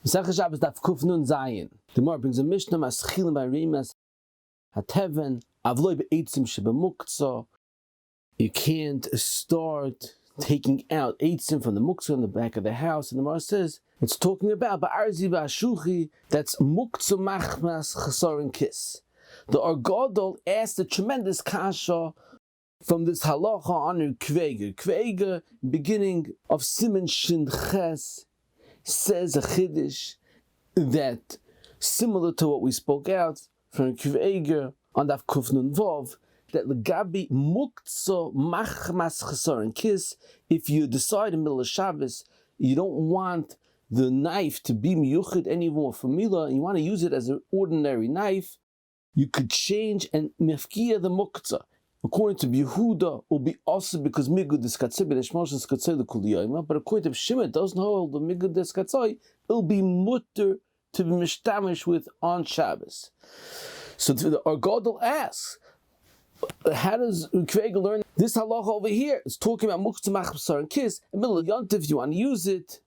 Masechah Shabbos daf kuf nun zayin. The Gemara brings a Mishnah maschilim b'rimas hateven avloi be'etzim shebemuktzah. You can't start taking out eitzim from the muktzah in the back of the house. And the Gemara says it's talking about ba'arzi ba'ashuchi. That's muktzah machmas chasarin kiss. The Argadol asked a tremendous kasha from this halacha on Kveiger. Kveiger, beginning of Siman Shin Ches, says a chiddush that similar to what we spoke out from Kveiger on Daf Kuf Nun Vav, that legabi muktzah machmas chasarin kiss. If you decide in the middle of Shabbos you don't want the knife to be miyuchid anymore for milah, and you want to use it as an ordinary knife, you could change and mefkia the muktzah. According to Yehuda, will be also because migud deskatzai b'neshmosh deskatzai l'kuliyayma. But according to Shimon, it doesn't hold the migud deskatzai. It'll be mutter to be mishtamish with on Shabbos. So the Argadol asks, how does Kveiger learn this halacha over here? It's talking about muktzah machbasar and kiss. In the middle of Yontif, you want to use it,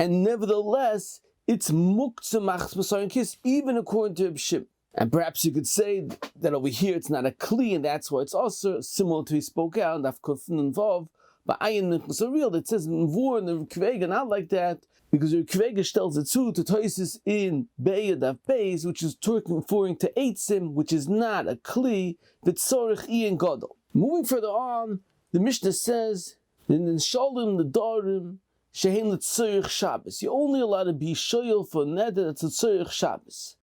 and nevertheless, it's muktzah machbasar and kiss, even according to Shimon. And perhaps you could say that over here it's not a kli, and that's why it's also similar to he spoke out, Daf Kuf Nun Vav, but ayin so real that says mvur and the Kveiger not like that, because the Kveiger tells it to Toisis in Beya Daf Beis, which is referring to eitzim, which is not a kli, but tzorich iyan gadol. Moving further on, the Mishnah says in the Shalim nedarim shehein l'tzorich Shabbos. You're only allowed to be shoyel for neder that's a tzorich Shabbos.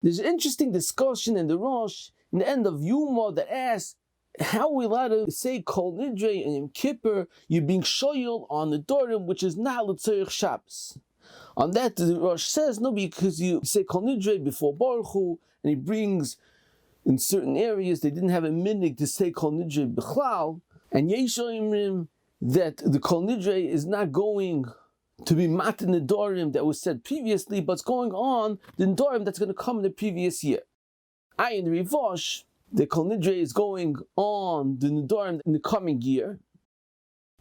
There's an interesting discussion in the Rosh, in the end of Yuma, that asks, how are we allowed to say Kol Nidre and Yom Kippur, you're being shoyel on the Dorim, which is not L'Tzorich Shabbos? On that, the Rosh says, no, because you say Kol Nidre before Baruch Hu, and he brings, in certain areas, they didn't have a minhag to say Kol Nidre B'chlal, and Yeshoimrim, that the Kol Nidre is not going to be mat in the nedarim that was said previously, but it's going on the nedarim that's going to come in the previous year. In Rivosh, the Kol Nidre is going on the nedarim in the coming year.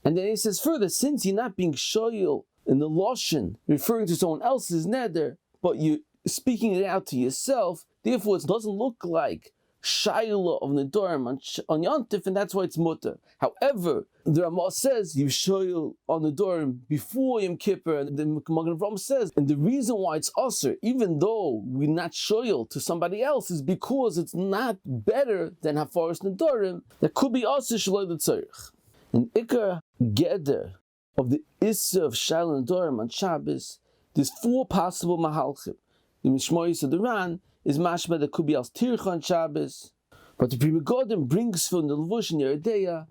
And then he says further, since you're not being shoyel in the loshen, referring to someone else's neder, but you're speaking it out to yourself, therefore it doesn't look like Shaila of nedarim on Yontif, and that's why it's mutter. However, the Ramah says you shoyel on nedarim before Yom Kippur, and the Magen Avraham says, and the reason why it's usher, even though we're not shoyel to somebody else, is because it's not better than hafaras nedarim that could be usher shaloi l'tzorich. In Ikar Geder of the Issa of Shaila nedarim on Shabbos, there's 4 possible mahalchim. The Mishmoyis of the Ran is mashma that could be as tircha on Shabbos, but the Pri Megadim brings from the Levush in Yeredeya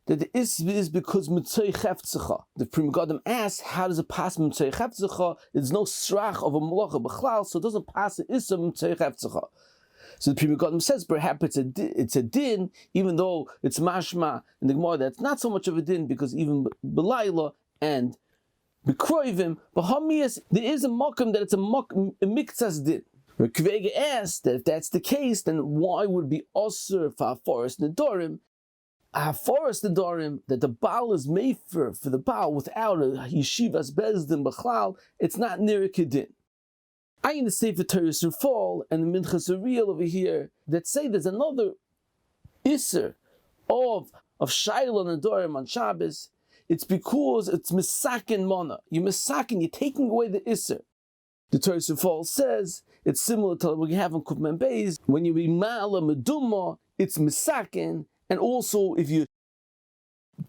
that the isv is because mitzay cheftzecha. The Pri Megadim asks, how does it pass mitzay cheftzecha? There's no srach of a malacha b'chlal, so it doesn't pass the isv mitzay cheftzecha. So the Pri Megadim says perhaps it's a din, even though it's mashma in the Gemara that's not so much of a din, because even b'layla and b'kroivim, but hamiyas, there is a makam that it's a miktzas din. Kveiger asked that if that's the case, then why would it be osir for hafaras nedarim? Hafaras nedarim that the Baal is made for the Baal without a yeshivas bezdin b'chlal, it's not near a kedin. Ayin the Sefer Torah Surfal and the Minchas Ariel over here that say there's another iser of Shaila nedarim on Shabbos. It's because it's misakin mana. You're misakin, you're taking away the iser. The Torah Surfal says it's similar to what you have in Kufman Beis. When you be ma'ala meduma, it's misakin, and also if you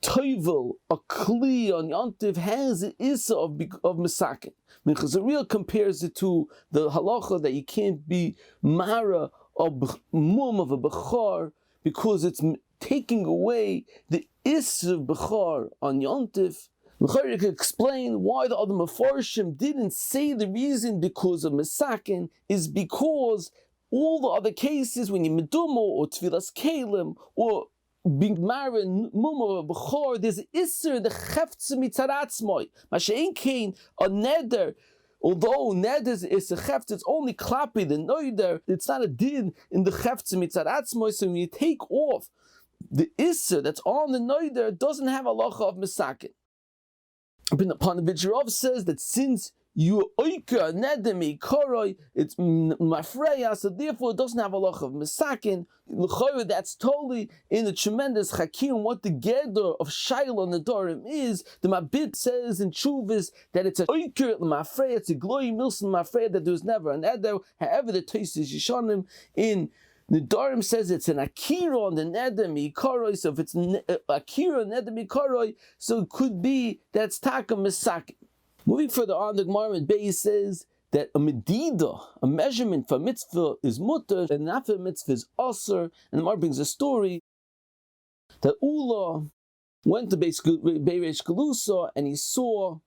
toivel a kli on Yontif has the issa of misakin. Minchas Ariel compares it to the halacha that you can't be mara of mum of a bechar because it's taking away the issa of bechar on Yontif. You could explain why the other Mefarshim didn't say the reason because of Mesakin is because all the other cases when you medumo or tfilas kalim or being married mumma or bechor, there's isser the cheftze mitzaratzmoi. Mashein kain a neder. Although neder is a cheftze, it's only klapi the noider. It's not a din in the cheftze mitzaratzmoi. So when you take off the isser that's on the noider, it doesn't have a halacha of Mesakin. Upon the Vichirov says that since you oika nedemi koroi, it's mafreya, so therefore it doesn't have a loch of misakin. That's totally in the tremendous chakim what the gather of Shaila nedarim is. The Mabit says in Chuvas that it's a oika mafreya, it's a glory milson mafreya, that there was never an eder. However, the Tais is Yishanim in nedarim says it's an akira on the nedemi koroi. So if it's akira nedemi koroi, so it could be that's taka misakin. Moving further on, the Gemara in Beis says that a medida, a measurement for mitzvah is mutter, and not for mitzvah is aser. And the Gemara brings a story that Ula went to Beis Reish Galusa and he saw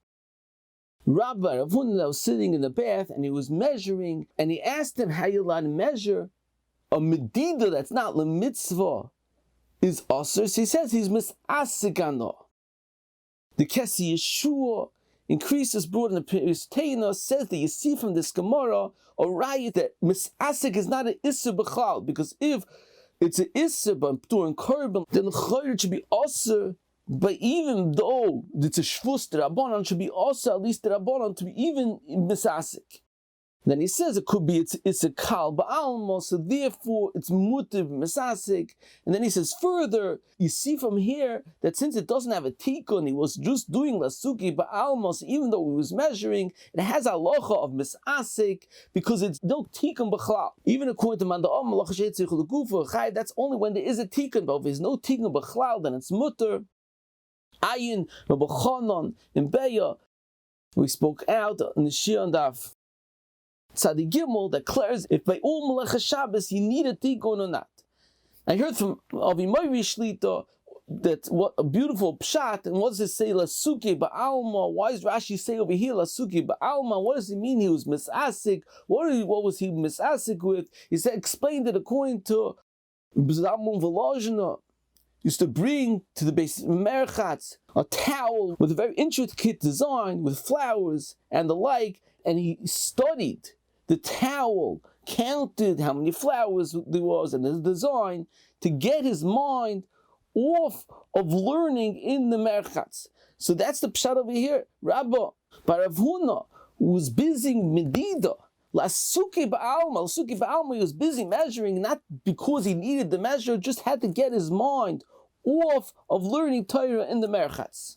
Rabbi Rav Huna that was sitting in the bath and he was measuring, and he asked him how you allowed to measure a medida that's not the mitzvah is aser. So he says he's misasigano. The Kesi Yeshua increases broad in the Taina says that you see from this Gemara or right that misasik is not an issa b'chal, because if it's an issa but during korban, then the chayr should be also. But even though it's a shvus d'Rabbanan, should be also at least d'Rabbanan to be even misasik. Then he says it could be it's a kal ba'alma, so therefore it's mutiv misasik. And then he says further, you see from here that since it doesn't have a tikkun, he was just doing lasuki ba'alma, so even though he was measuring, it has a halacha of misasik because it's no tikkun b'chlal. Even according to Manda'am, that's only when there is a tikkun, but if there's no tikkun b'chlal, then it's mutter. Ayin, Rabbi Chanan, in Beya, we spoke out in the Shir and Daf Tzadi Gimel declares if by all Melech Shabbos you need a tikkun or not. I heard from Avi Moiri Shlita that what a beautiful pshat, and what does it say lasuki ba'alma? Why does Rashi say over here lasuki ba'alma? What does it mean he was misasik? What was he misasik with? He said explained it according to B'zamun Volozhina. Used to bring to the base merchatz a towel with a very intricate design with flowers and the like, and he studied the towel, counted how many flowers there was and the design to get his mind off of learning in the merchatz. So that's the pshat over here. Rabbi Rav Huna was busy medida. Lasuki ba'alma, he was busy measuring, not because he needed the measure, just had to get his mind off of learning Torah in the merchatz.